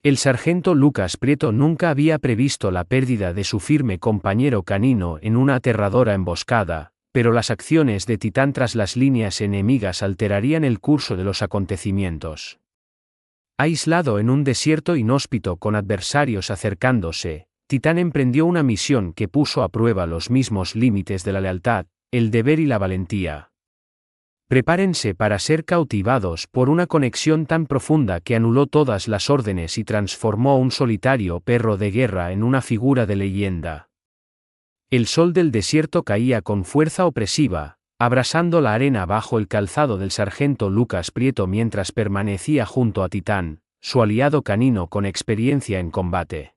El sargento Lucas Prieto nunca había previsto la pérdida de su firme compañero canino en una aterradora emboscada, pero las acciones de Titán tras las líneas enemigas alterarían el curso de los acontecimientos. Aislado en un desierto inhóspito con adversarios acercándose, Titán emprendió una misión que puso a prueba los mismos límites de la lealtad, el deber y la valentía. Prepárense para ser cautivados por una conexión tan profunda que anuló todas las órdenes y transformó a un solitario perro de guerra en una figura de leyenda. El sol del desierto caía con fuerza opresiva, abrasando la arena bajo el calzado del sargento Lucas Prieto mientras permanecía junto a Titán, su aliado canino con experiencia en combate.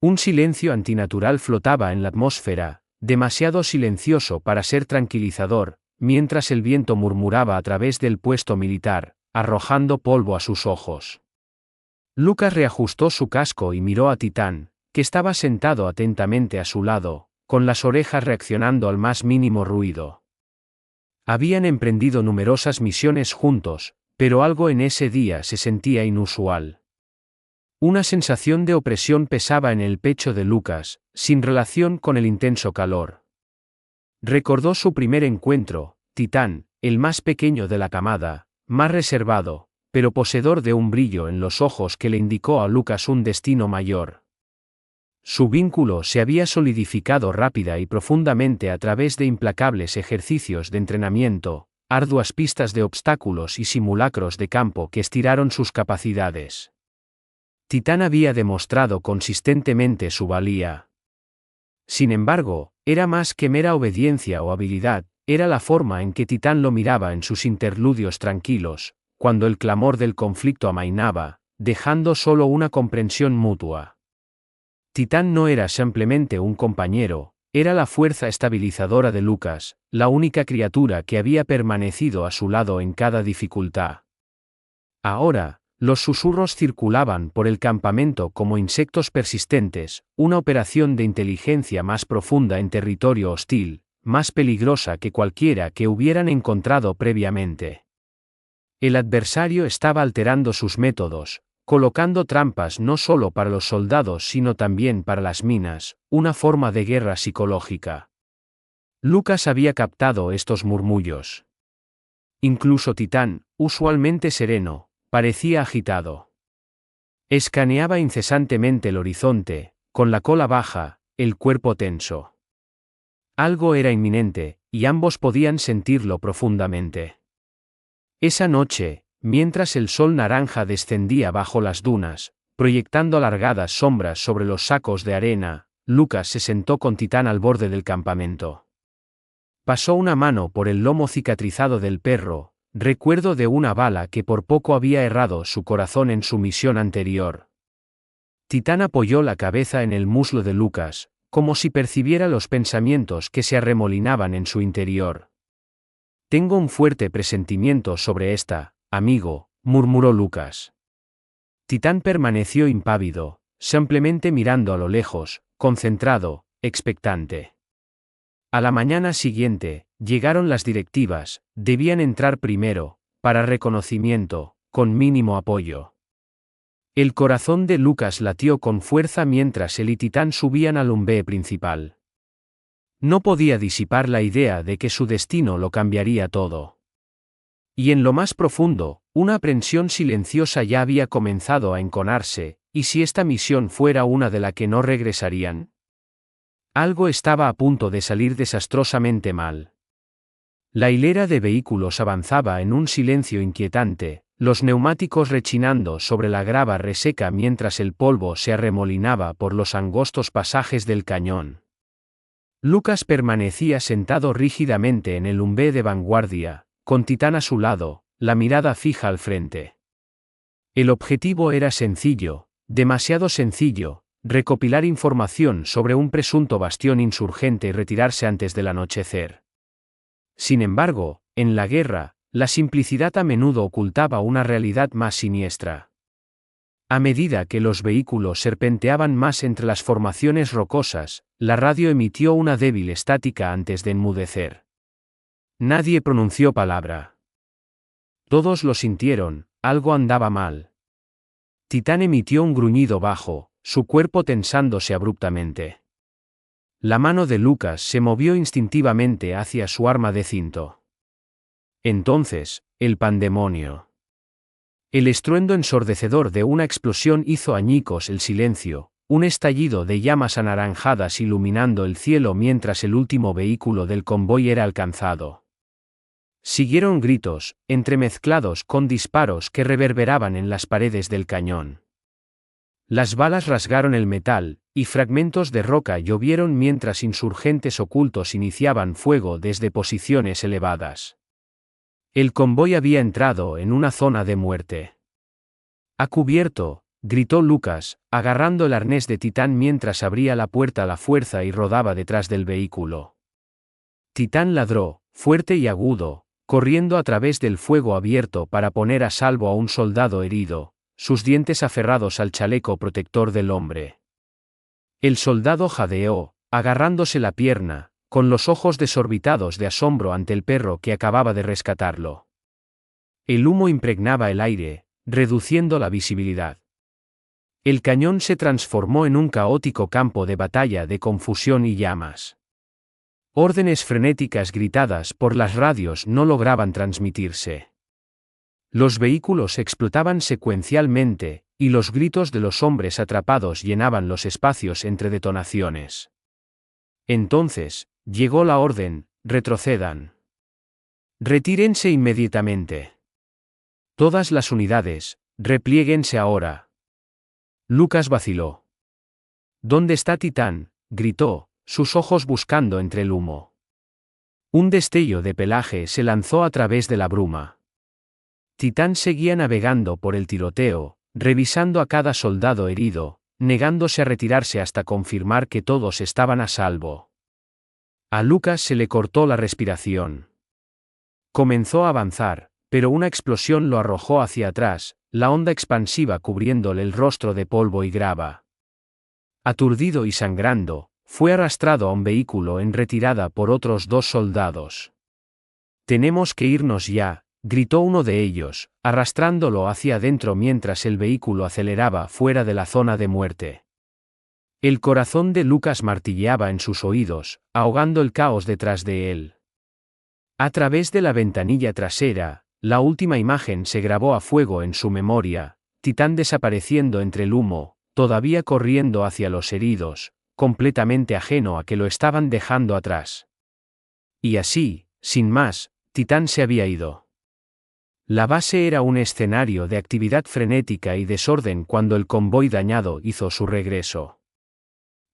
Un silencio antinatural flotaba en la atmósfera, demasiado silencioso para ser tranquilizador, mientras el viento murmuraba a través del puesto militar, arrojando polvo a sus ojos. Lucas reajustó su casco y miró a Titán, que estaba sentado atentamente a su lado, con las orejas reaccionando al más mínimo ruido. Habían emprendido numerosas misiones juntos, pero algo en ese día se sentía inusual. Una sensación de opresión pesaba en el pecho de Lucas, sin relación con el intenso calor. Recordó su primer encuentro, Titán, el más pequeño de la camada, más reservado, pero poseedor de un brillo en los ojos que le indicó a Lucas un destino mayor. Su vínculo se había solidificado rápida y profundamente a través de implacables ejercicios de entrenamiento, arduas pistas de obstáculos y simulacros de campo que estiraron sus capacidades. Titán había demostrado consistentemente su valía. Sin embargo, era más que mera obediencia o habilidad, era la forma en que Titán lo miraba en sus interludios tranquilos, cuando el clamor del conflicto amainaba, dejando solo una comprensión mutua. Titán no era simplemente un compañero, era la fuerza estabilizadora de Lucas, la única criatura que había permanecido a su lado en cada dificultad. Ahora, los susurros circulaban por el campamento como insectos persistentes, una operación de inteligencia más profunda en territorio hostil, más peligrosa que cualquiera que hubieran encontrado previamente. El adversario estaba alterando sus métodos, colocando trampas no solo para los soldados sino también para las minas, una forma de guerra psicológica. Lucas había captado estos murmullos. Incluso Titán, usualmente sereno, parecía agitado. Escaneaba incesantemente el horizonte, con la cola baja, el cuerpo tenso. Algo era inminente, y ambos podían sentirlo profundamente. Esa noche, mientras el sol naranja descendía bajo las dunas, proyectando alargadas sombras sobre los sacos de arena, Lucas se sentó con Titán al borde del campamento. Pasó una mano por el lomo cicatrizado del perro, recuerdo de una bala que por poco había errado su corazón en su misión anterior. Titán apoyó la cabeza en el muslo de Lucas, como si percibiera los pensamientos que se arremolinaban en su interior. «Tengo un fuerte presentimiento sobre esta, amigo», murmuró Lucas. Titán permaneció impávido, simplemente mirando a lo lejos, concentrado, expectante. A la mañana siguiente, llegaron las directivas, debían entrar primero, para reconocimiento, con mínimo apoyo. El corazón de Lucas latió con fuerza mientras él y Titán subían al umbé principal. No podía disipar la idea de que su destino lo cambiaría todo. Y en lo más profundo, una aprensión silenciosa ya había comenzado a enconarse, ¿y si esta misión fuera una de la que no regresarían? Algo estaba a punto de salir desastrosamente mal. La hilera de vehículos avanzaba en un silencio inquietante, los neumáticos rechinando sobre la grava reseca mientras el polvo se arremolinaba por los angostos pasajes del cañón. Lucas permanecía sentado rígidamente en el umbé de vanguardia, con Titán a su lado, la mirada fija al frente. El objetivo era sencillo, demasiado sencillo: recopilar información sobre un presunto bastión insurgente y retirarse antes del anochecer. Sin embargo, en la guerra, la simplicidad a menudo ocultaba una realidad más siniestra. A medida que los vehículos serpenteaban más entre las formaciones rocosas, la radio emitió una débil estática antes de enmudecer. Nadie pronunció palabra. Todos lo sintieron, algo andaba mal. Titán emitió un gruñido bajo, su cuerpo tensándose abruptamente. La mano de Lucas se movió instintivamente hacia su arma de cinto. Entonces, el pandemonio. El estruendo ensordecedor de una explosión hizo añicos el silencio, un estallido de llamas anaranjadas iluminando el cielo mientras el último vehículo del convoy era alcanzado. Siguieron gritos, entremezclados con disparos que reverberaban en las paredes del cañón. Las balas rasgaron el metal, y fragmentos de roca llovieron mientras insurgentes ocultos iniciaban fuego desde posiciones elevadas. El convoy había entrado en una zona de muerte. «¡A cubierto!», gritó Lucas, agarrando el arnés de Titán mientras abría la puerta a la fuerza y rodaba detrás del vehículo. Titán ladró, fuerte y agudo, corriendo a través del fuego abierto para poner a salvo a un soldado herido, sus dientes aferrados al chaleco protector del hombre. El soldado jadeó, agarrándose la pierna, con los ojos desorbitados de asombro ante el perro que acababa de rescatarlo. El humo impregnaba el aire, reduciendo la visibilidad. El cañón se transformó en un caótico campo de batalla de confusión y llamas. Órdenes frenéticas gritadas por las radios no lograban transmitirse. Los vehículos explotaban secuencialmente, y los gritos de los hombres atrapados llenaban los espacios entre detonaciones. Entonces, llegó la orden: retrocedan. Retírense inmediatamente. Todas las unidades, repliéguense ahora. Lucas vaciló. ¿Dónde está Titán?, gritó, sus ojos buscando entre el humo. Un destello de pelaje se lanzó a través de la bruma. Titán seguía navegando por el tiroteo, revisando a cada soldado herido, negándose a retirarse hasta confirmar que todos estaban a salvo. A Lucas se le cortó la respiración. Comenzó a avanzar, pero una explosión lo arrojó hacia atrás, la onda expansiva cubriéndole el rostro de polvo y grava. Aturdido y sangrando, fue arrastrado a un vehículo en retirada por otros 2 soldados. «Tenemos que irnos ya», gritó uno de ellos, arrastrándolo hacia adentro mientras el vehículo aceleraba fuera de la zona de muerte. El corazón de Lucas martilleaba en sus oídos, ahogando el caos detrás de él. A través de la ventanilla trasera, la última imagen se grabó a fuego en su memoria: Titán desapareciendo entre el humo, todavía corriendo hacia los heridos, completamente ajeno a que lo estaban dejando atrás. Y así, sin más, Titán se había ido. La base era un escenario de actividad frenética y desorden cuando el convoy dañado hizo su regreso.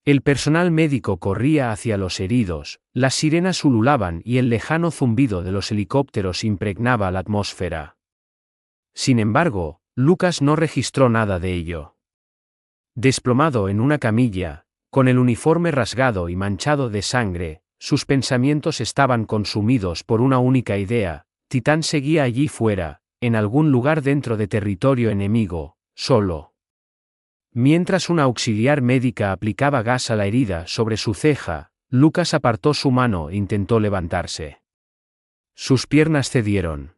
El personal médico corría hacia los heridos, las sirenas ululaban y el lejano zumbido de los helicópteros impregnaba la atmósfera. Sin embargo, Lucas no registró nada de ello. Desplomado en una camilla, con el uniforme rasgado y manchado de sangre, sus pensamientos estaban consumidos por una única idea: Titán seguía allí fuera, en algún lugar dentro de territorio enemigo, solo. Mientras una auxiliar médica aplicaba gas a la herida sobre su ceja, Lucas apartó su mano e intentó levantarse. Sus piernas cedieron.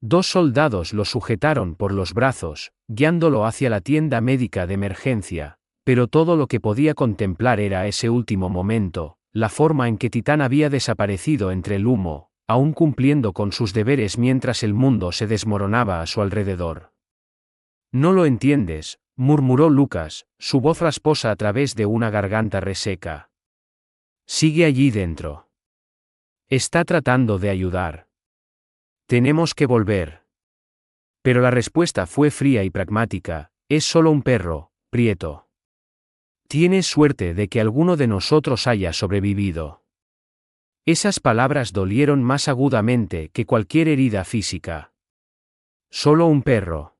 2 soldados lo sujetaron por los brazos, guiándolo hacia la tienda médica de emergencia, pero todo lo que podía contemplar era ese último momento, la forma en que Titán había desaparecido entre el humo, aún cumpliendo con sus deberes mientras el mundo se desmoronaba a su alrededor. «No lo entiendes», murmuró Lucas, su voz rasposa a través de una garganta reseca. «Sigue allí dentro. Está tratando de ayudar. Tenemos que volver». Pero la respuesta fue fría y pragmática: «Es solo un perro, Prieto. Tienes suerte de que alguno de nosotros haya sobrevivido». Esas palabras dolieron más agudamente que cualquier herida física. «Solo un perro».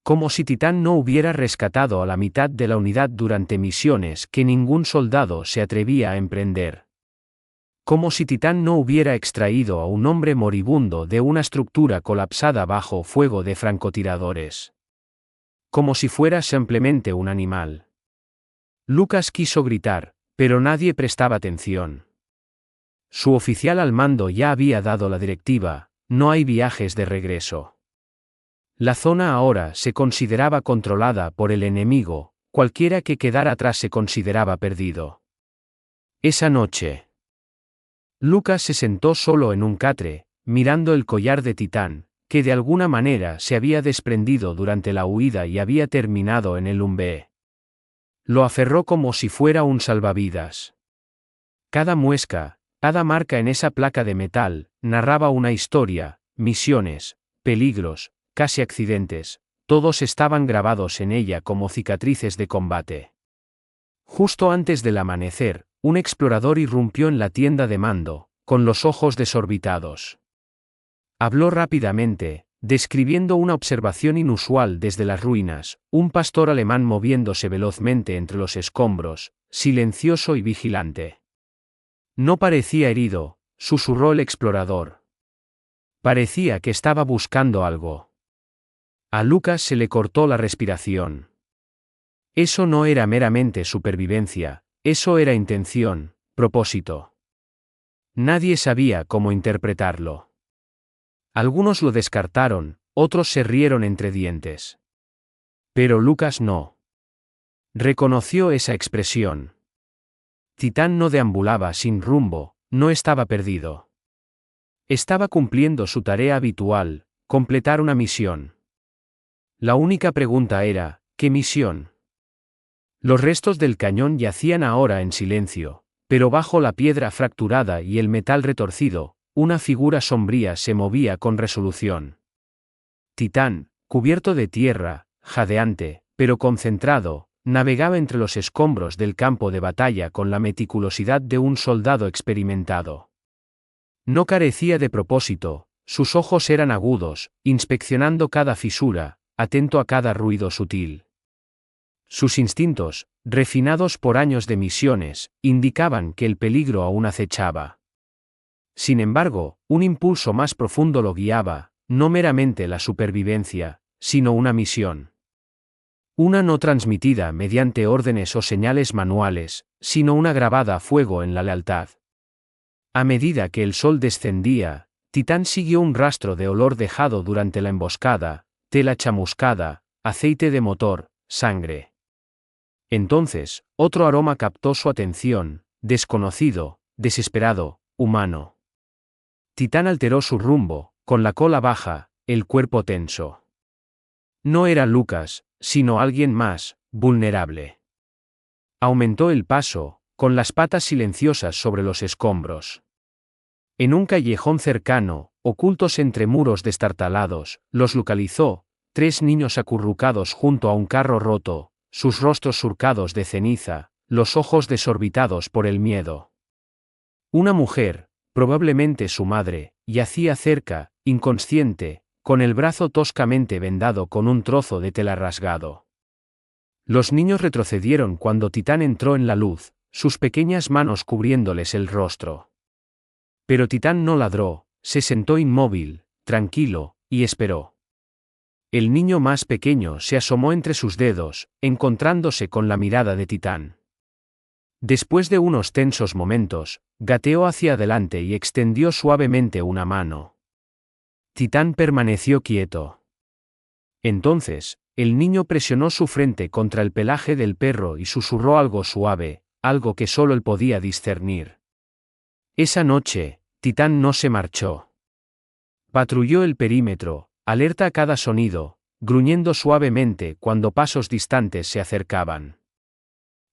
Como si Titán no hubiera rescatado a la mitad de la unidad durante misiones que ningún soldado se atrevía a emprender. Como si Titán no hubiera extraído a un hombre moribundo de una estructura colapsada bajo fuego de francotiradores. Como si fuera simplemente un animal. Lucas quiso gritar, pero nadie prestaba atención. Su oficial al mando ya había dado la directiva: no hay viajes de regreso. La zona ahora se consideraba controlada por el enemigo, cualquiera que quedara atrás se consideraba perdido. Esa noche, Lucas se sentó solo en un catre, mirando el collar de Titán, que de alguna manera se había desprendido durante la huida y había terminado en el Umbee. Lo aferró como si fuera un salvavidas. Cada muesca, cada marca en esa placa de metal, narraba una historia, misiones, peligros, casi accidentes, todos estaban grabados en ella como cicatrices de combate. Justo antes del amanecer, un explorador irrumpió en la tienda de mando, con los ojos desorbitados. Habló rápidamente, describiendo una observación inusual desde las ruinas, un pastor alemán moviéndose velozmente entre los escombros, silencioso y vigilante. No parecía herido, susurró el explorador. Parecía que estaba buscando algo. A Lucas se le cortó la respiración. Eso no era meramente supervivencia, eso era intención, propósito. Nadie sabía cómo interpretarlo. Algunos lo descartaron, otros se rieron entre dientes. Pero Lucas no. Reconoció esa expresión. Titán no deambulaba sin rumbo, no estaba perdido. Estaba cumpliendo su tarea habitual, completar una misión. La única pregunta era, ¿qué misión? Los restos del cañón yacían ahora en silencio, pero bajo la piedra fracturada y el metal retorcido, una figura sombría se movía con resolución. Titán, cubierto de tierra, jadeante, pero concentrado, navegaba entre los escombros del campo de batalla con la meticulosidad de un soldado experimentado. No carecía de propósito, sus ojos eran agudos, inspeccionando cada fisura, atento a cada ruido sutil. Sus instintos, refinados por años de misiones, indicaban que el peligro aún acechaba. Sin embargo, un impulso más profundo lo guiaba, no meramente la supervivencia, sino una misión. Una no transmitida mediante órdenes o señales manuales, sino una grabada a fuego en la lealtad. A medida que el sol descendía, Titán siguió un rastro de olor dejado durante la emboscada, tela chamuscada, aceite de motor, sangre. Entonces, otro aroma captó su atención, desconocido, desesperado, humano. Titán alteró su rumbo, con la cola baja, el cuerpo tenso. No era Lucas, sino alguien más, vulnerable. Aumentó el paso, con las patas silenciosas sobre los escombros. En un callejón cercano, ocultos entre muros destartalados, los localizó, 3 niños acurrucados junto a un carro roto, sus rostros surcados de ceniza, los ojos desorbitados por el miedo. Una mujer, probablemente su madre, yacía cerca, inconsciente, con el brazo toscamente vendado con un trozo de tela rasgado. Los niños retrocedieron cuando Titán entró en la luz, sus pequeñas manos cubriéndoles el rostro. Pero Titán no ladró, se sentó inmóvil, tranquilo, y esperó. El niño más pequeño se asomó entre sus dedos, encontrándose con la mirada de Titán. Después de unos tensos momentos, gateó hacia adelante y extendió suavemente una mano. Titán permaneció quieto. Entonces, el niño presionó su frente contra el pelaje del perro y susurró algo suave, algo que solo él podía discernir. Esa noche, Titán no se marchó. Patrulló el perímetro, alerta a cada sonido, gruñendo suavemente cuando pasos distantes se acercaban.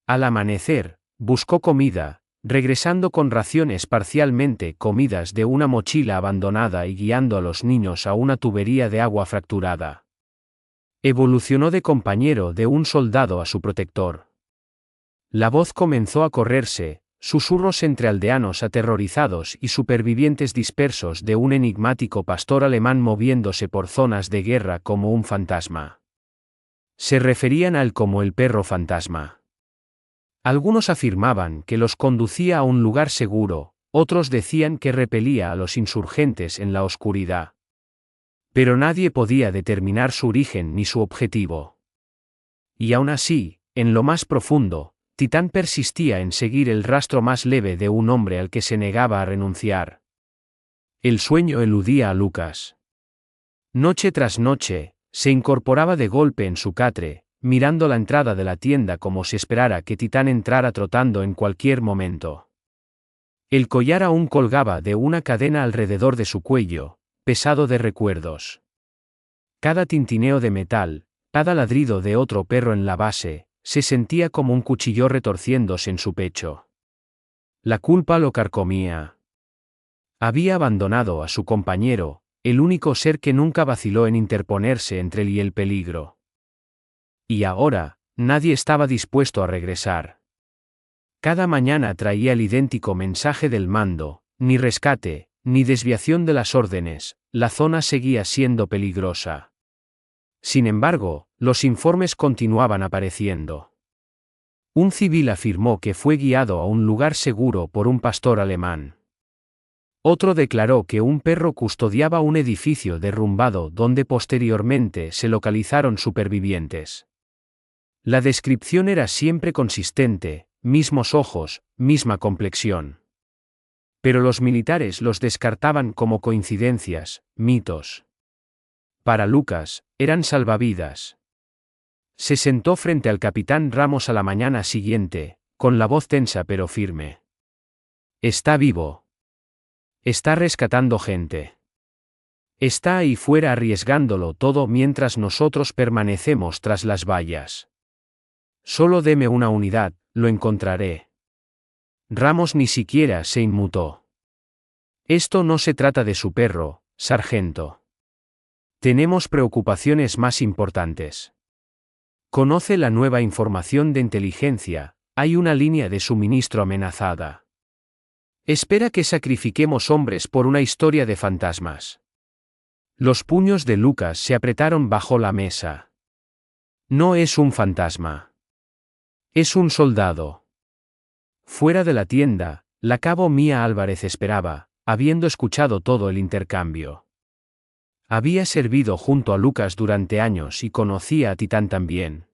Al amanecer, buscó comida, regresando con raciones parcialmente comidas de una mochila abandonada y guiando a los niños a una tubería de agua fracturada. Evolucionó de compañero de un soldado a su protector. La voz comenzó a correrse, susurros entre aldeanos aterrorizados y supervivientes dispersos de un enigmático pastor alemán moviéndose por zonas de guerra como un fantasma. Se referían a él como el perro fantasma. Algunos afirmaban que los conducía a un lugar seguro, otros decían que repelía a los insurgentes en la oscuridad. Pero nadie podía determinar su origen ni su objetivo. Y aún así, en lo más profundo, Titán persistía en seguir el rastro más leve de un hombre al que se negaba a renunciar. El sueño eludía a Lucas. Noche tras noche, Se incorporaba de golpe en su catre, mirando la entrada de la tienda como si esperara que Titán entrara trotando en cualquier momento. El collar aún colgaba de una cadena alrededor de su cuello, pesado de recuerdos. Cada tintineo de metal, cada ladrido de otro perro en la base, se sentía como un cuchillo retorciéndose en su pecho. La culpa lo carcomía. Había abandonado a su compañero, el único ser que nunca vaciló en interponerse entre él y el peligro. Y ahora, nadie estaba dispuesto a regresar. Cada mañana traía el idéntico mensaje del mando: ni rescate, ni desviación de las órdenes, la zona seguía siendo peligrosa. Sin embargo, los informes continuaban apareciendo. Un civil afirmó que fue guiado a un lugar seguro por un pastor alemán. Otro declaró que un perro custodiaba un edificio derrumbado donde posteriormente se localizaron supervivientes. La descripción era siempre consistente: mismos ojos, misma complexión. Pero los militares los descartaban como coincidencias, mitos. Para Lucas, eran salvavidas. Se sentó frente al capitán Ramos a la mañana siguiente, con la voz tensa pero firme. Está vivo. Está rescatando gente. Está ahí fuera arriesgándolo todo mientras nosotros permanecemos tras las vallas. Solo deme una unidad, lo encontraré. Ramos ni siquiera se inmutó. Esto no se trata de su perro, sargento. Tenemos preocupaciones más importantes. Conoce la nueva información de inteligencia: hay una línea de suministro amenazada. Espera que sacrifiquemos hombres por una historia de fantasmas. Los puños de Lucas se apretaron bajo la mesa. No es un fantasma. Es un soldado. Fuera de la tienda, la cabo Mía Álvarez esperaba, habiendo escuchado todo el intercambio. Había servido junto a Lucas durante años y conocía a Titán también.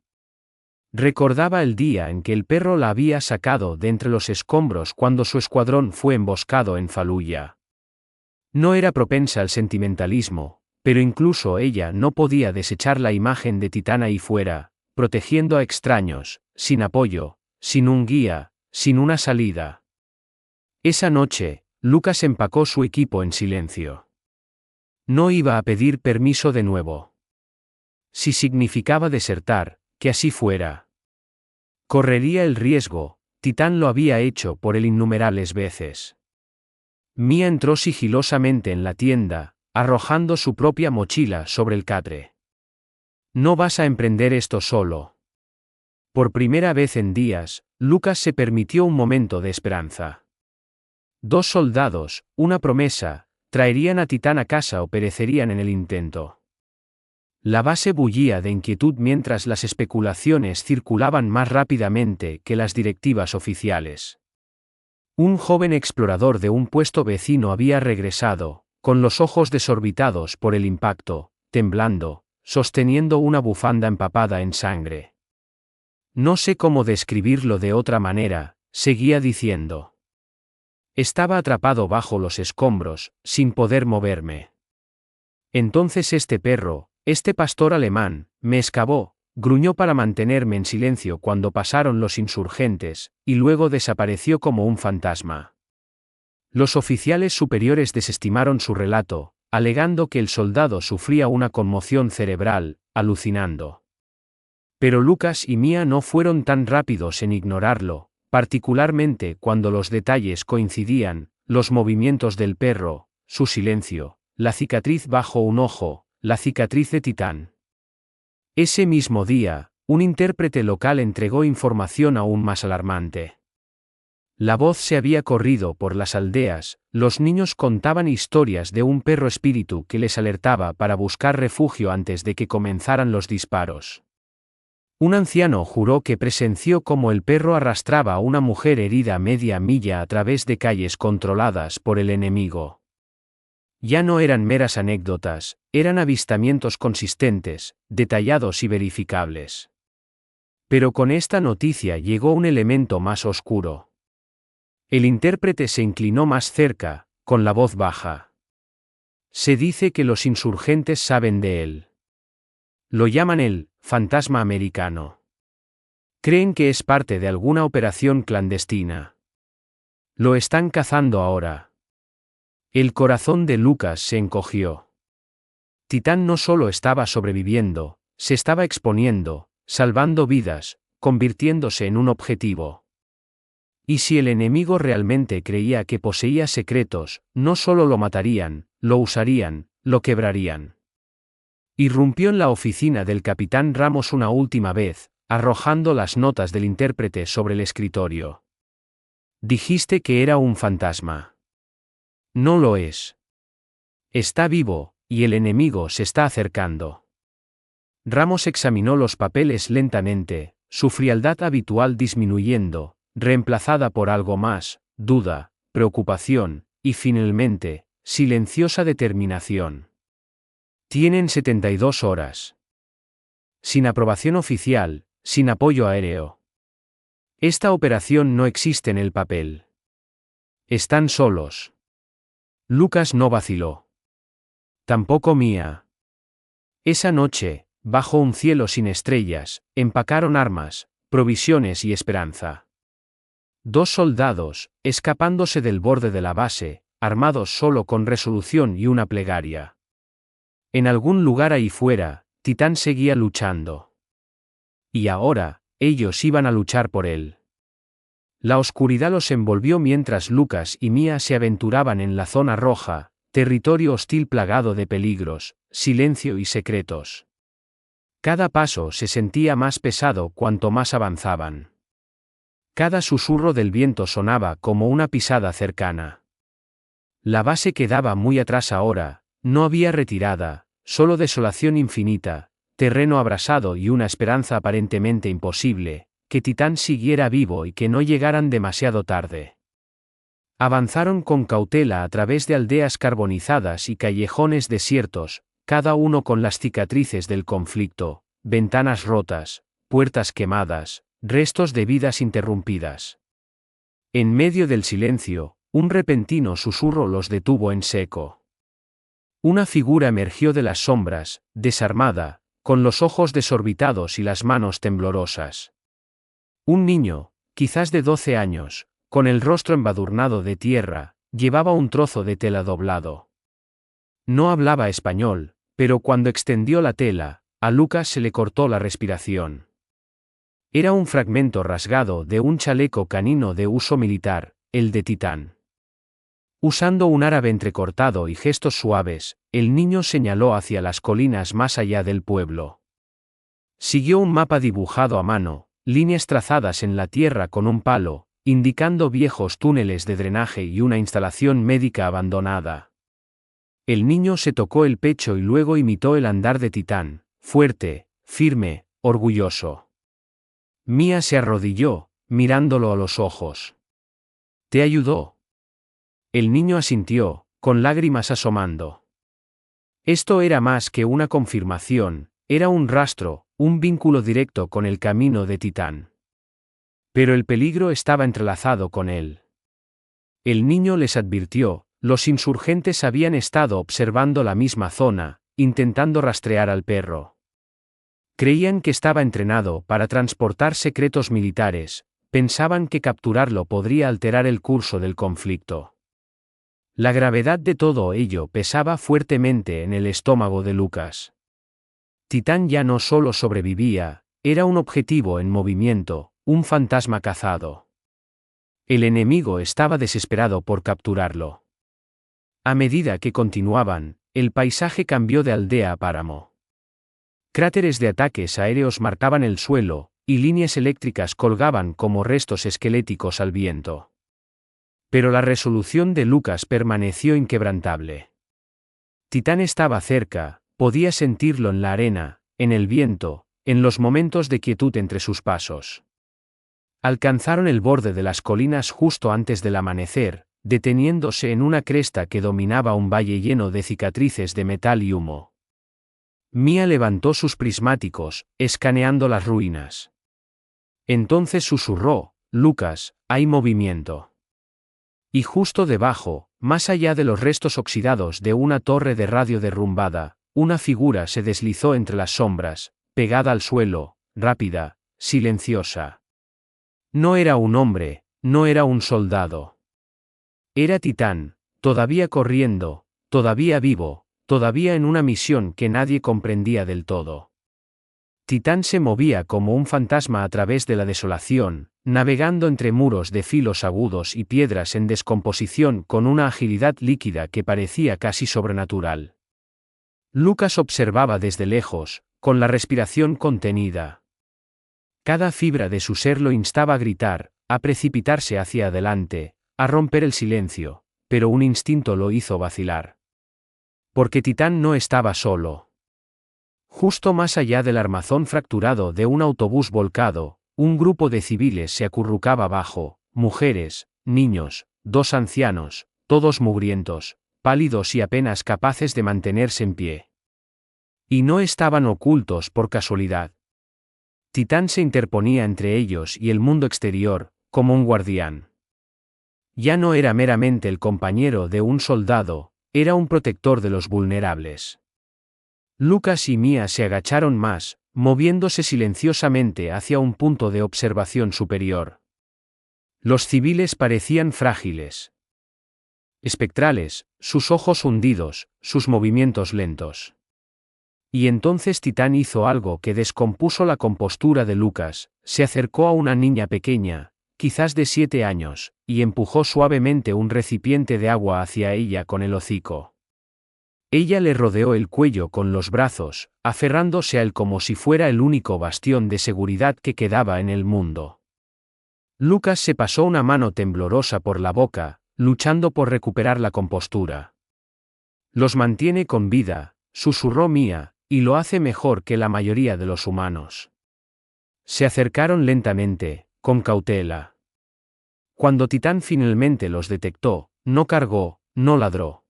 Recordaba el día en que el perro la había sacado de entre los escombros cuando su escuadrón fue emboscado en Faluya. No era propensa al sentimentalismo, pero incluso ella no podía desechar la imagen de Titán ahí fuera, protegiendo a extraños, sin apoyo, sin un guía, sin una salida. Esa noche, Lucas empacó su equipo en silencio. No iba a pedir permiso de nuevo. Si significaba desertar, que así fuera. Correría el riesgo: Titán lo había hecho por él innumerables veces. Mía entró sigilosamente en la tienda, arrojando su propia mochila sobre el catre. No vas a emprender esto solo. Por primera vez en días, Lucas se permitió un momento de esperanza. 2 soldados, una promesa, traerían a Titán a casa o perecerían en el intento. La base bullía de inquietud mientras las especulaciones circulaban más rápidamente que las directivas oficiales. Un joven explorador de un puesto vecino había regresado, con los ojos desorbitados por el impacto, temblando, sosteniendo una bufanda empapada en sangre. No sé cómo describirlo de otra manera, seguía diciendo. Estaba atrapado bajo los escombros, sin poder moverme. Entonces este perro, este pastor alemán, me excavó, gruñó para mantenerme en silencio cuando pasaron los insurgentes, y luego desapareció como un fantasma. Los oficiales superiores desestimaron su relato, alegando que el soldado sufría una conmoción cerebral, alucinando. Pero Lucas y Mía no fueron tan rápidos en ignorarlo, particularmente cuando los detalles coincidían: los movimientos del perro, su silencio, la cicatriz bajo un ojo, la cicatriz de Titán. Ese mismo día, un intérprete local entregó información aún más alarmante. La voz se había corrido por las aldeas: los niños contaban historias de un perro espíritu que les alertaba para buscar refugio antes de que comenzaran los disparos. Un anciano juró que presenció cómo el perro arrastraba a una mujer herida media milla a través de calles controladas por el enemigo. Ya no eran meras anécdotas, eran avistamientos consistentes, detallados y verificables. Pero con esta noticia llegó un elemento más oscuro. El intérprete se inclinó más cerca, con la voz baja. Se dice que los insurgentes saben de él. Lo llaman el fantasma americano. Creen que es parte de alguna operación clandestina. Lo están cazando ahora. El corazón de Lucas se encogió. Titán no solo estaba sobreviviendo, se estaba exponiendo, salvando vidas, convirtiéndose en un objetivo. Y si el enemigo realmente creía que poseía secretos, no solo lo matarían, lo usarían, lo quebrarían. Irrumpió en la oficina del capitán Ramos una última vez, arrojando las notas del intérprete sobre el escritorio. Dijiste que era un fantasma. No lo es. Está vivo, y el enemigo se está acercando. Ramos examinó los papeles lentamente, su frialdad habitual disminuyendo, reemplazada por algo más, duda, preocupación, y finalmente, silenciosa determinación. Tienen 72 horas. Sin aprobación oficial, sin apoyo aéreo. Esta operación no existe en el papel. Están solos. Lucas no vaciló. Tampoco Mía. Esa noche, bajo un cielo sin estrellas, empacaron armas, provisiones y esperanza. 2 soldados, escapándose del borde de la base, armados solo con resolución y una plegaria. En algún lugar ahí fuera, Titán seguía luchando. Y ahora, ellos iban a luchar por él. La oscuridad los envolvió mientras Lucas y Mía se aventuraban en la zona roja, territorio hostil plagado de peligros, silencio y secretos. Cada paso se sentía más pesado cuanto más avanzaban. Cada susurro del viento sonaba como una pisada cercana. La base quedaba muy atrás ahora, no había retirada, solo desolación infinita, terreno abrasado y una esperanza aparentemente imposible, que Titán siguiera vivo y que no llegaran demasiado tarde. Avanzaron con cautela a través de aldeas carbonizadas y callejones desiertos, cada uno con las cicatrices del conflicto, ventanas rotas, puertas quemadas, restos de vidas interrumpidas. En medio del silencio, un repentino susurro los detuvo en seco. Una figura emergió de las sombras, desarmada, con los ojos desorbitados y las manos temblorosas. Un niño, quizás de 12 años, con el rostro embadurnado de tierra, llevaba un trozo de tela doblado. No hablaba español, pero cuando extendió la tela, a Lucas se le cortó la respiración. Era un fragmento rasgado de un chaleco canino de uso militar, el de Titán. Usando un árabe entrecortado y gestos suaves, el niño señaló hacia las colinas más allá del pueblo. Siguió un mapa dibujado a mano, líneas trazadas en la tierra con un palo, indicando viejos túneles de drenaje y una instalación médica abandonada. El niño se tocó el pecho y luego imitó el andar de Titán, fuerte, firme, orgulloso. Mía se arrodilló, mirándolo a los ojos. ¿Te ayudó? El niño asintió, con lágrimas asomando. Esto era más que una confirmación, era un rastro, un vínculo directo con el camino de Titán. Pero el peligro estaba entrelazado con él. El niño les advirtió, los insurgentes habían estado observando la misma zona, intentando rastrear al perro. Creían que estaba entrenado para transportar secretos militares, pensaban que capturarlo podría alterar el curso del conflicto. La gravedad de todo ello pesaba fuertemente en el estómago de Lucas. Titán ya no solo sobrevivía, era un objetivo en movimiento, un fantasma cazado. El enemigo estaba desesperado por capturarlo. A medida que continuaban, el paisaje cambió de aldea a páramo. Cráteres de ataques aéreos marcaban el suelo, y líneas eléctricas colgaban como restos esqueléticos al viento. Pero la resolución de Lucas permaneció inquebrantable. Titán estaba cerca, podía sentirlo en la arena, en el viento, en los momentos de quietud entre sus pasos. Alcanzaron el borde de las colinas justo antes del amanecer, deteniéndose en una cresta que dominaba un valle lleno de cicatrices de metal y humo. Mía levantó sus prismáticos, escaneando las ruinas. Entonces susurró, Lucas, hay movimiento. Y justo debajo, más allá de los restos oxidados de una torre de radio derrumbada, una figura se deslizó entre las sombras, pegada al suelo, rápida, silenciosa. No era un hombre, no era un soldado. Era Titán, todavía corriendo, todavía vivo, todavía en una misión que nadie comprendía del todo. Titán se movía como un fantasma a través de la desolación, navegando entre muros de filos agudos y piedras en descomposición con una agilidad líquida que parecía casi sobrenatural. Lucas observaba desde lejos, con la respiración contenida. Cada fibra de su ser lo instaba a gritar, a precipitarse hacia adelante, a romper el silencio, pero un instinto lo hizo vacilar. Porque Titán no estaba solo. Justo más allá del armazón fracturado de un autobús volcado, un grupo de civiles se acurrucaba abajo, mujeres, niños, 2 ancianos, todos mugrientos, pálidos y apenas capaces de mantenerse en pie. Y no estaban ocultos por casualidad. Titán se interponía entre ellos y el mundo exterior, como un guardián. Ya no era meramente el compañero de un soldado, era un protector de los vulnerables. Lucas y Mia se agacharon más, moviéndose silenciosamente hacia un punto de observación superior. Los civiles parecían frágiles. Espectrales, sus ojos hundidos, sus movimientos lentos. Y entonces Titán hizo algo que descompuso la compostura de Lucas, se acercó a una niña pequeña, quizás de 7 años, y empujó suavemente un recipiente de agua hacia ella con el hocico. Ella le rodeó el cuello con los brazos, aferrándose a él como si fuera el único bastión de seguridad que quedaba en el mundo. Lucas se pasó una mano temblorosa por la boca, luchando por recuperar la compostura. Los mantiene con vida, susurró Mia, y lo hace mejor que la mayoría de los humanos. Se acercaron lentamente, con cautela. Cuando Titán finalmente los detectó, no cargó, no ladró.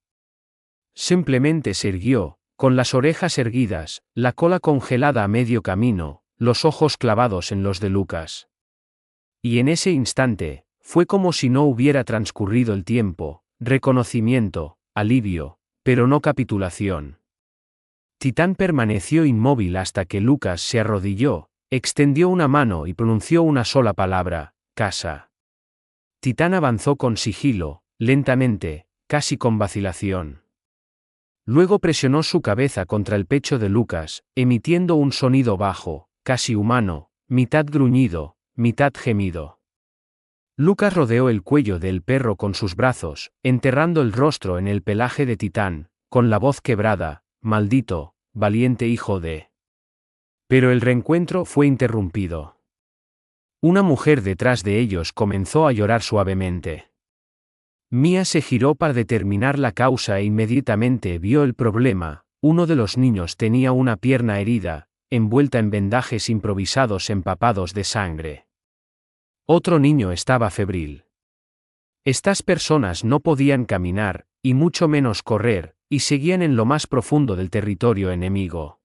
Simplemente se irguió, con las orejas erguidas, la cola congelada a medio camino, los ojos clavados en los de Lucas. Y en ese instante, fue como si no hubiera transcurrido el tiempo, reconocimiento, alivio, pero no capitulación. Titán permaneció inmóvil hasta que Lucas se arrodilló, extendió una mano y pronunció una sola palabra: casa. Titán avanzó con sigilo, lentamente, casi con vacilación. Luego presionó su cabeza contra el pecho de Lucas, emitiendo un sonido bajo, casi humano, mitad gruñido, mitad gemido. Lucas rodeó el cuello del perro con sus brazos, enterrando el rostro en el pelaje de Titán, con la voz quebrada: maldito, valiente hijo de... Pero el reencuentro fue interrumpido. Una mujer detrás de ellos comenzó a llorar suavemente. Mia se giró para determinar la causa e inmediatamente vio el problema: uno de los niños tenía una pierna herida, envuelta en vendajes improvisados empapados de sangre. Otro niño estaba febril. Estas personas no podían caminar, y mucho menos correr, y seguían en lo más profundo del territorio enemigo.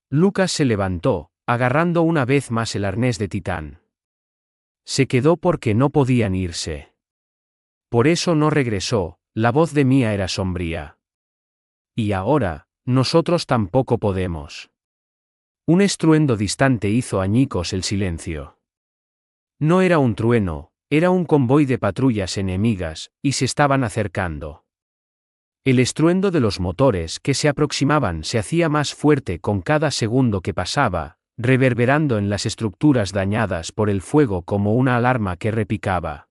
Lucas se levantó, agarrando una vez más el arnés de Titán. Se quedó porque no podían irse. Por eso no regresó, la voz de Mia era sombría. Y ahora, nosotros tampoco podemos. Un estruendo distante hizo añicos el silencio. No era un trueno, era un convoy de patrullas enemigas, y se estaban acercando. El estruendo de los motores que se aproximaban se hacía más fuerte con cada segundo que pasaba, reverberando en las estructuras dañadas por el fuego como una alarma que repicaba.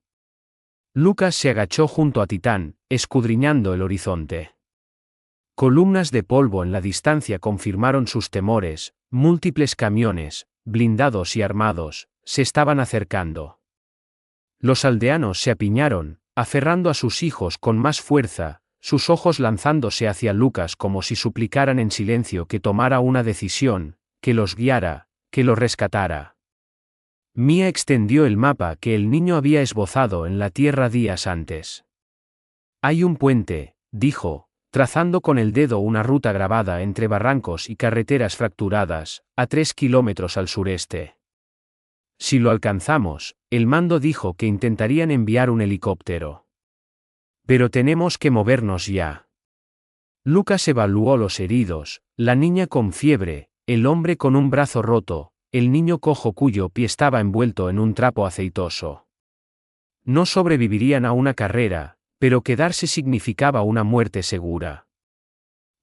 Lucas se agachó junto a Titán, escudriñando el horizonte. Columnas de polvo en la distancia confirmaron sus temores: múltiples camiones, blindados y armados, se estaban acercando. Los aldeanos se apiñaron, aferrando a sus hijos con más fuerza, sus ojos lanzándose hacia Lucas como si suplicaran en silencio que tomara una decisión, que los guiara, que los rescatara. Mia extendió el mapa que el niño había esbozado en la tierra días antes. Hay un puente, dijo, trazando con el dedo una ruta grabada entre barrancos y carreteras fracturadas, a 3 kilómetros al sureste. Si lo alcanzamos, el mando dijo que intentarían enviar un helicóptero. Pero tenemos que movernos ya. Lucas evaluó los heridos, la niña con fiebre, el hombre con un brazo roto, el niño cojo cuyo pie estaba envuelto en un trapo aceitoso. No sobrevivirían a una carrera, pero quedarse significaba una muerte segura.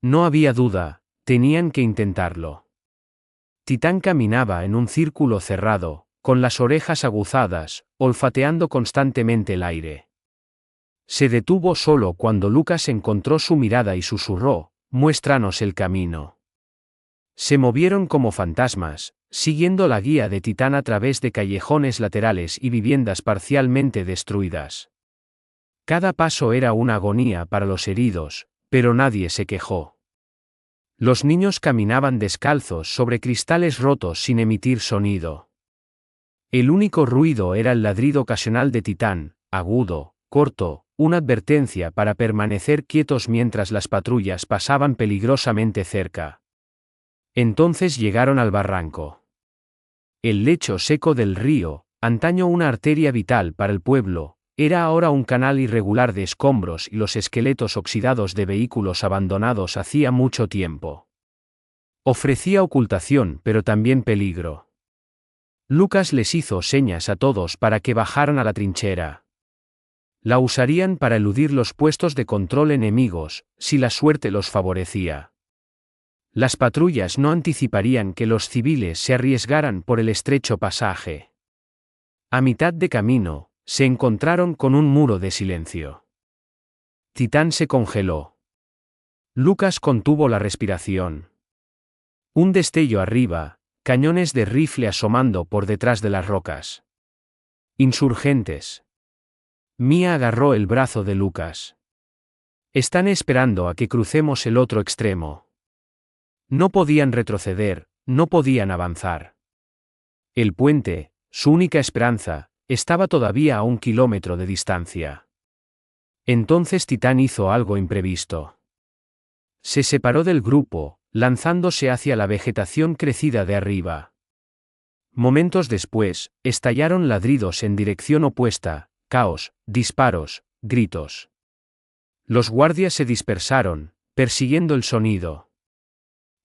No había duda, tenían que intentarlo. Titán caminaba en un círculo cerrado, con las orejas aguzadas, olfateando constantemente el aire. Se detuvo solo cuando Lucas encontró su mirada y susurró: «Muéstranos el camino». Se movieron como fantasmas, siguiendo la guía de Titán a través de callejones laterales y viviendas parcialmente destruidas. Cada paso era una agonía para los heridos, pero nadie se quejó. Los niños caminaban descalzos sobre cristales rotos sin emitir sonido. El único ruido era el ladrido ocasional de Titán, agudo, corto, una advertencia para permanecer quietos mientras las patrullas pasaban peligrosamente cerca. Entonces llegaron al barranco. El lecho seco del río, antaño una arteria vital para el pueblo, era ahora un canal irregular de escombros y los esqueletos oxidados de vehículos abandonados hacía mucho tiempo. Ofrecía ocultación pero también peligro. Lucas les hizo señas a todos para que bajaran a la trinchera. La usarían para eludir los puestos de control enemigos, si la suerte los favorecía. Las patrullas no anticiparían que los civiles se arriesgaran por el estrecho pasaje. A mitad de camino, se encontraron con un muro de silencio. Titán se congeló. Lucas contuvo la respiración. Un destello arriba, cañones de rifle asomando por detrás de las rocas. Insurgentes. Mia agarró el brazo de Lucas. Están esperando a que crucemos el otro extremo. No podían retroceder, no podían avanzar. El puente, su única esperanza, estaba todavía a 1 kilómetro de distancia. Entonces Titán hizo algo imprevisto. Se separó del grupo, lanzándose hacia la vegetación crecida de arriba. Momentos después, estallaron ladridos en dirección opuesta, caos, disparos, gritos. Los guardias se dispersaron, persiguiendo el sonido.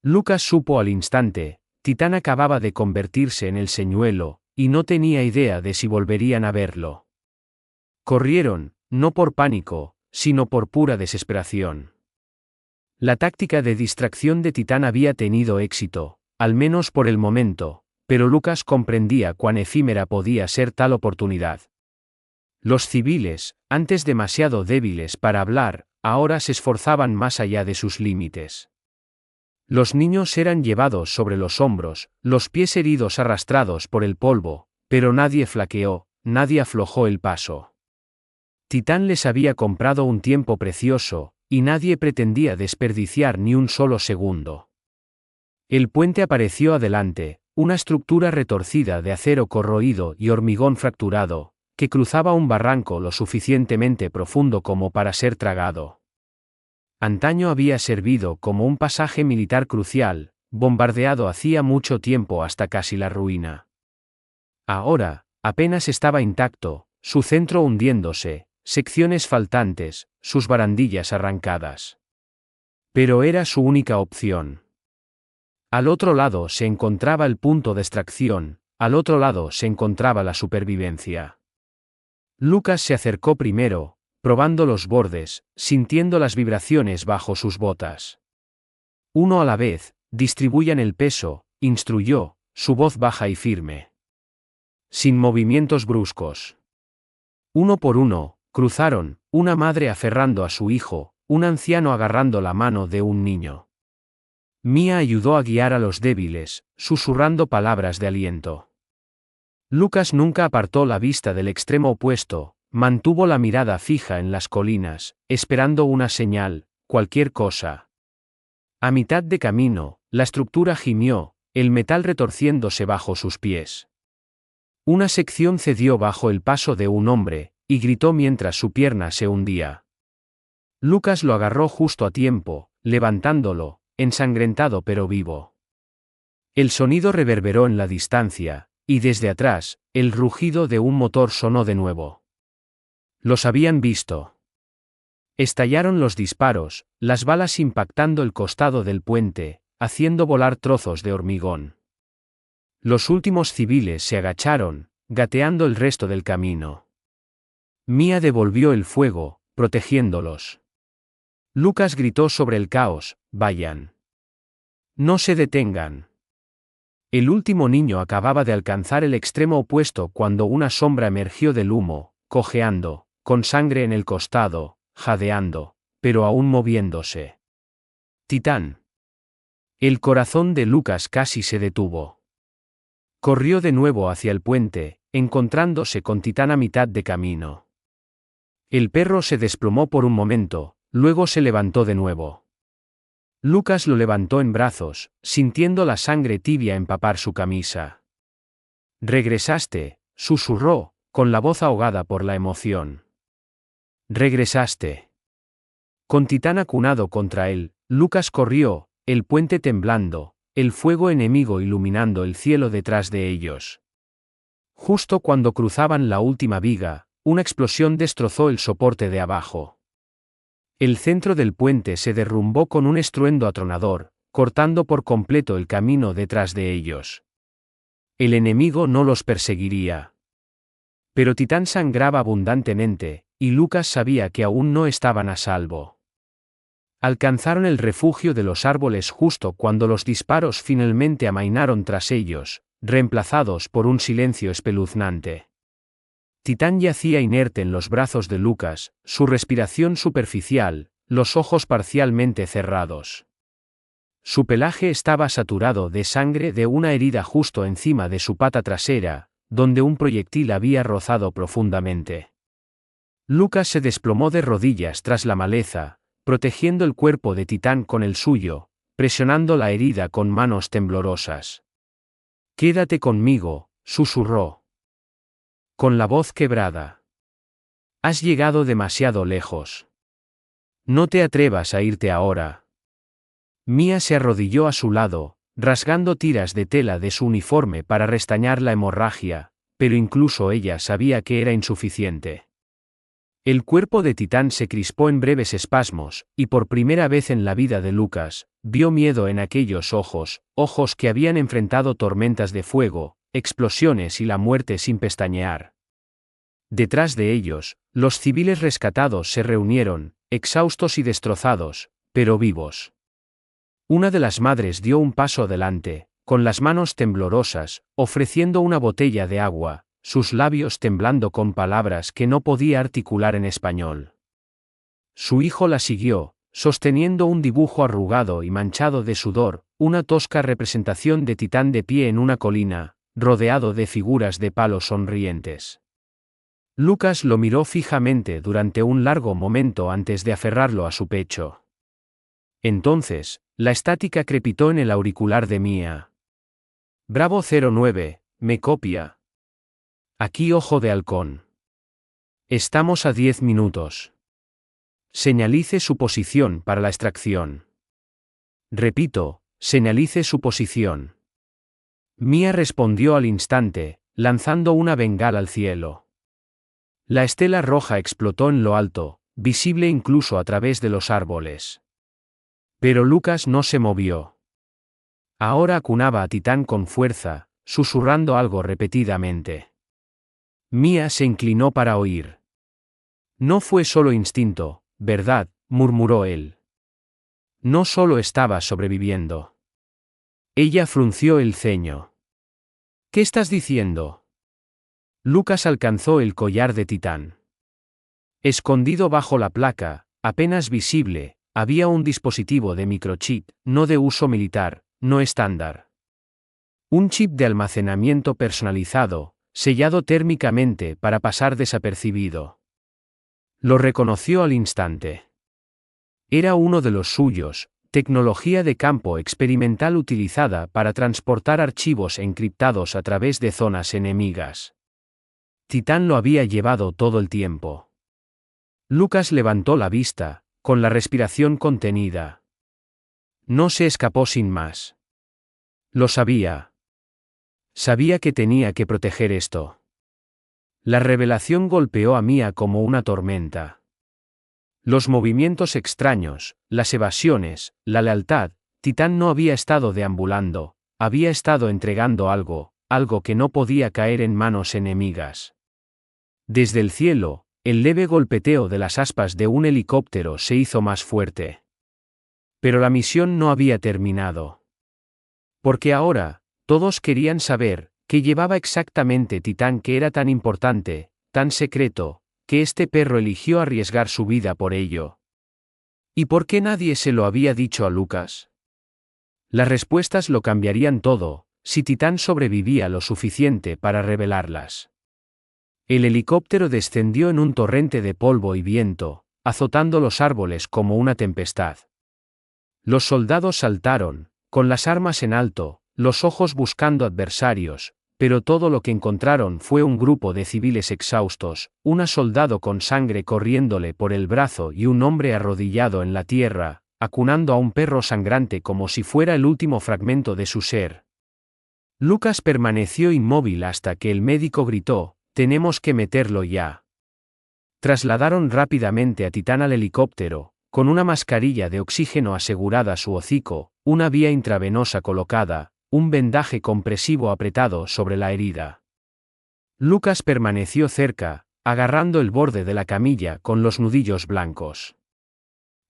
Lucas supo al instante: Titán acababa de convertirse en el señuelo, y no tenía idea de si volverían a verlo. Corrieron, no por pánico, sino por pura desesperación. La táctica de distracción de Titán había tenido éxito, al menos por el momento, pero Lucas comprendía cuán efímera podía ser tal oportunidad. Los civiles, antes demasiado débiles para hablar, ahora se esforzaban más allá de sus límites. Los niños eran llevados sobre los hombros, los pies heridos arrastrados por el polvo, pero nadie flaqueó, nadie aflojó el paso. Titán les había comprado un tiempo precioso, y nadie pretendía desperdiciar ni un solo segundo. El puente apareció adelante, una estructura retorcida de acero corroído y hormigón fracturado, que cruzaba un barranco lo suficientemente profundo como para ser tragado. Antaño había servido como un pasaje militar crucial, bombardeado hacía mucho tiempo hasta casi la ruina. Ahora, apenas estaba intacto, su centro hundiéndose, secciones faltantes, sus barandillas arrancadas. Pero era su única opción. Al otro lado se encontraba el punto de extracción, al otro lado se encontraba la supervivencia. Lucas se acercó primero, probando los bordes, sintiendo las vibraciones bajo sus botas. Uno a la vez, distribuyan el peso, instruyó, su voz baja y firme. Sin movimientos bruscos. Uno por uno, cruzaron, una madre aferrando a su hijo, un anciano agarrando la mano de un niño. Mia ayudó a guiar a los débiles, susurrando palabras de aliento. Lucas nunca apartó la vista del extremo opuesto. Mantuvo la mirada fija en las colinas, esperando una señal, cualquier cosa. A mitad de camino, la estructura gimió, el metal retorciéndose bajo sus pies. Una sección cedió bajo el paso de un hombre, y gritó mientras su pierna se hundía. Lucas lo agarró justo a tiempo, levantándolo, ensangrentado pero vivo. El sonido reverberó en la distancia, y desde atrás, el rugido de un motor sonó de nuevo. Los habían visto. Estallaron los disparos, las balas impactando el costado del puente, haciendo volar trozos de hormigón. Los últimos civiles se agacharon, gateando el resto del camino. Mia devolvió el fuego, protegiéndolos. Lucas gritó sobre el caos: «Vayan. No se detengan». El último niño acababa de alcanzar el extremo opuesto cuando una sombra emergió del humo, cojeando, con sangre en el costado, jadeando, pero aún moviéndose. Titán. El corazón de Lucas casi se detuvo. Corrió de nuevo hacia el puente, encontrándose con Titán a mitad de camino. El perro se desplomó por un momento, luego se levantó de nuevo. Lucas lo levantó en brazos, sintiendo la sangre tibia empapar su camisa. «Regresaste», susurró, con la voz ahogada por la emoción. «Regresaste». Con Titán acunado contra él, Lucas corrió, el puente temblando, el fuego enemigo iluminando el cielo detrás de ellos. Justo cuando cruzaban la última viga, una explosión destrozó el soporte de abajo. El centro del puente se derrumbó con un estruendo atronador, cortando por completo el camino detrás de ellos. El enemigo no los perseguiría. Pero Titán sangraba abundantemente, y Lucas sabía que aún no estaban a salvo. Alcanzaron el refugio de los árboles justo cuando los disparos finalmente amainaron tras ellos, reemplazados por un silencio espeluznante. Titán yacía inerte en los brazos de Lucas, su respiración superficial, los ojos parcialmente cerrados. Su pelaje estaba saturado de sangre de una herida justo encima de su pata trasera, donde un proyectil había rozado profundamente. Lucas se desplomó de rodillas tras la maleza, protegiendo el cuerpo de Titán con el suyo, presionando la herida con manos temblorosas. «Quédate conmigo», susurró. Con la voz quebrada. «Has llegado demasiado lejos. No te atrevas a irte ahora». Mia se arrodilló a su lado, rasgando tiras de tela de su uniforme para restañar la hemorragia, pero incluso ella sabía que era insuficiente. El cuerpo de Titán se crispó en breves espasmos, y por primera vez en la vida de Lucas, vio miedo en aquellos ojos, ojos que habían enfrentado tormentas de fuego, explosiones y la muerte sin pestañear. Detrás de ellos, los civiles rescatados se reunieron, exhaustos y destrozados, pero vivos. Una de las madres dio un paso adelante, con las manos temblorosas, ofreciendo una botella de agua, sus labios temblando con palabras que no podía articular en español. Su hijo la siguió, sosteniendo un dibujo arrugado y manchado de sudor, una tosca representación de Titán de pie en una colina, rodeado de figuras de palo sonrientes. Lucas lo miró fijamente durante un largo momento antes de aferrarlo a su pecho. Entonces, la estática crepitó en el auricular de Mia. «Bravo 09, me copia. Aquí Ojo de Halcón. Estamos a 10 minutos. Señalice su posición para la extracción». Repito, señalice su posición. Mia respondió al instante, lanzando una bengala al cielo. La estela roja explotó en lo alto, visible incluso a través de los árboles. Pero Lucas no se movió. Ahora acunaba a Titán con fuerza, susurrando algo repetidamente. Mia se inclinó para oír. «No fue solo instinto, ¿verdad?», murmuró él. «No solo estaba sobreviviendo». Ella frunció el ceño. «¿Qué estás diciendo?». Lucas alcanzó el collar de Titán. Escondido bajo la placa, apenas visible, había un dispositivo de microchip, no de uso militar, no estándar. Un chip de almacenamiento personalizado, sellado térmicamente para pasar desapercibido. Lo reconoció al instante. Era uno de los suyos, tecnología de campo experimental utilizada para transportar archivos encriptados a través de zonas enemigas. Titán lo había llevado todo el tiempo. Lucas levantó la vista, con la respiración contenida. No se escapó sin más. Lo sabía. Sabía que tenía que proteger esto. La revelación golpeó a Mia como una tormenta. Los movimientos extraños, las evasiones, la lealtad, Titán no había estado deambulando, había estado entregando algo, algo que no podía caer en manos enemigas. Desde el cielo, el leve golpeteo de las aspas de un helicóptero se hizo más fuerte. Pero la misión no había terminado. Porque ahora, todos querían saber, qué llevaba exactamente Titán que era tan importante, tan secreto, que este perro eligió arriesgar su vida por ello. ¿Y por qué nadie se lo había dicho a Lucas? Las respuestas lo cambiarían todo, si Titán sobrevivía lo suficiente para revelarlas. El helicóptero descendió en un torrente de polvo y viento, azotando los árboles como una tempestad. Los soldados saltaron, con las armas en alto, los ojos buscando adversarios, pero todo lo que encontraron fue un grupo de civiles exhaustos, un soldado con sangre corriéndole por el brazo y un hombre arrodillado en la tierra, acunando a un perro sangrante como si fuera el último fragmento de su ser. Lucas permaneció inmóvil hasta que el médico gritó: «Tenemos que meterlo ya». Trasladaron rápidamente a Titán al helicóptero, con una mascarilla de oxígeno asegurada a su hocico, una vía intravenosa colocada, un vendaje compresivo apretado sobre la herida. Lucas permaneció cerca, agarrando el borde de la camilla con los nudillos blancos.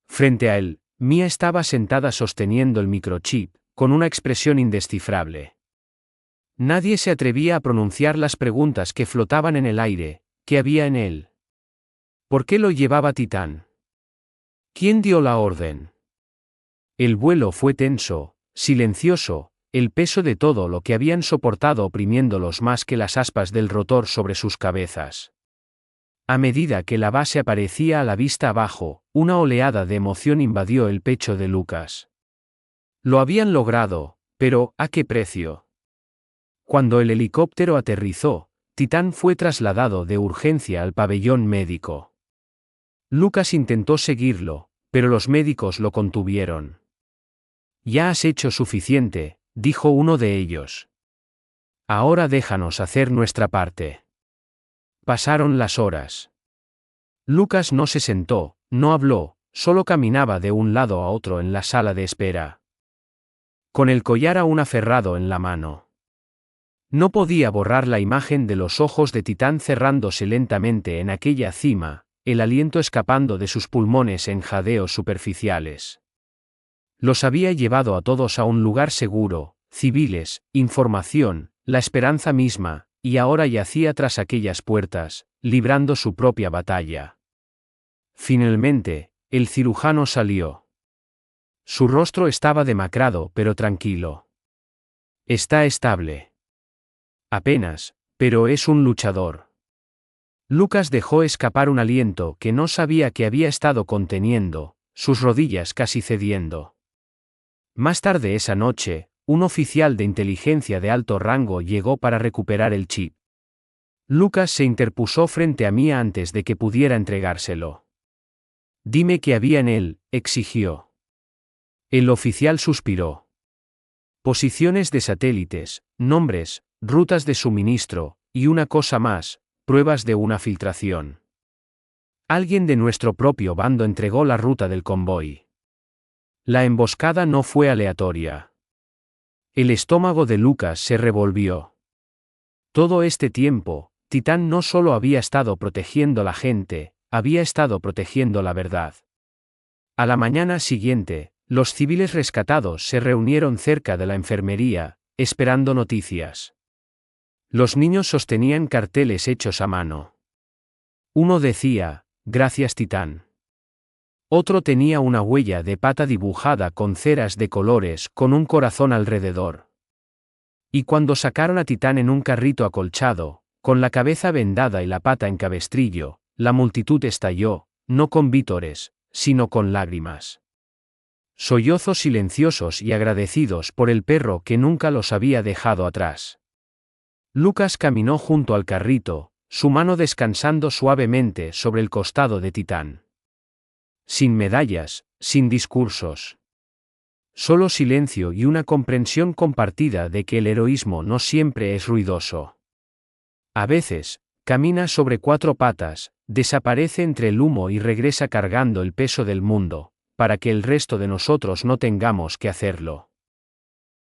Frente a él, Mia estaba sentada sosteniendo el microchip, con una expresión indescifrable. Nadie se atrevía a pronunciar las preguntas que flotaban en el aire. ¿Qué había en él? ¿Por qué lo llevaba Titán? ¿Quién dio la orden? El vuelo fue tenso, silencioso, el peso de todo lo que habían soportado oprimiéndolos más que las aspas del rotor sobre sus cabezas. A medida que la base aparecía a la vista abajo, una oleada de emoción invadió el pecho de Lucas. Lo habían logrado, pero ¿a qué precio? Cuando el helicóptero aterrizó, Titán fue trasladado de urgencia al pabellón médico. Lucas intentó seguirlo, pero los médicos lo contuvieron. «Ya has hecho suficiente», dijo uno de ellos. «Ahora déjanos hacer nuestra parte». Pasaron las horas. Lucas no se sentó, no habló, solo caminaba de un lado a otro en la sala de espera. Con el collar aún aferrado en la mano. No podía borrar la imagen de los ojos de Titán cerrándose lentamente en aquella cima, el aliento escapando de sus pulmones en jadeos superficiales. Los había llevado a todos a un lugar seguro, civiles, información, la esperanza misma, y ahora yacía tras aquellas puertas, librando su propia batalla. Finalmente, el cirujano salió. Su rostro estaba demacrado pero tranquilo. «Está estable. Apenas, pero es un luchador». Lucas dejó escapar un aliento que no sabía que había estado conteniendo, sus rodillas casi cediendo. Más tarde esa noche, un oficial de inteligencia de alto rango llegó para recuperar el chip. Lucas se interpuso frente a Mia antes de que pudiera entregárselo. «Dime qué había en él», exigió. El oficial suspiró. Posiciones de satélites, nombres, rutas de suministro, y una cosa más, pruebas de una filtración. Alguien de nuestro propio bando entregó la ruta del convoy. La emboscada no fue aleatoria. El estómago de Lucas se revolvió. Todo este tiempo, Titán no solo había estado protegiendo la gente, había estado protegiendo la verdad. A la mañana siguiente, los civiles rescatados se reunieron cerca de la enfermería, esperando noticias. Los niños sostenían carteles hechos a mano. Uno decía: «Gracias Titán». Otro tenía una huella de pata dibujada con ceras de colores con un corazón alrededor. Y cuando sacaron a Titán en un carrito acolchado, con la cabeza vendada y la pata en cabestrillo, la multitud estalló, no con vítores, sino con lágrimas. Sollozos silenciosos y agradecidos por el perro que nunca los había dejado atrás. Lucas caminó junto al carrito, su mano descansando suavemente sobre el costado de Titán. Sin medallas, sin discursos. Solo silencio y una comprensión compartida de que el heroísmo no siempre es ruidoso. A veces, Camina sobre 4 patas, desaparece entre el humo y regresa cargando el peso del mundo, para que el resto de nosotros no tengamos que hacerlo.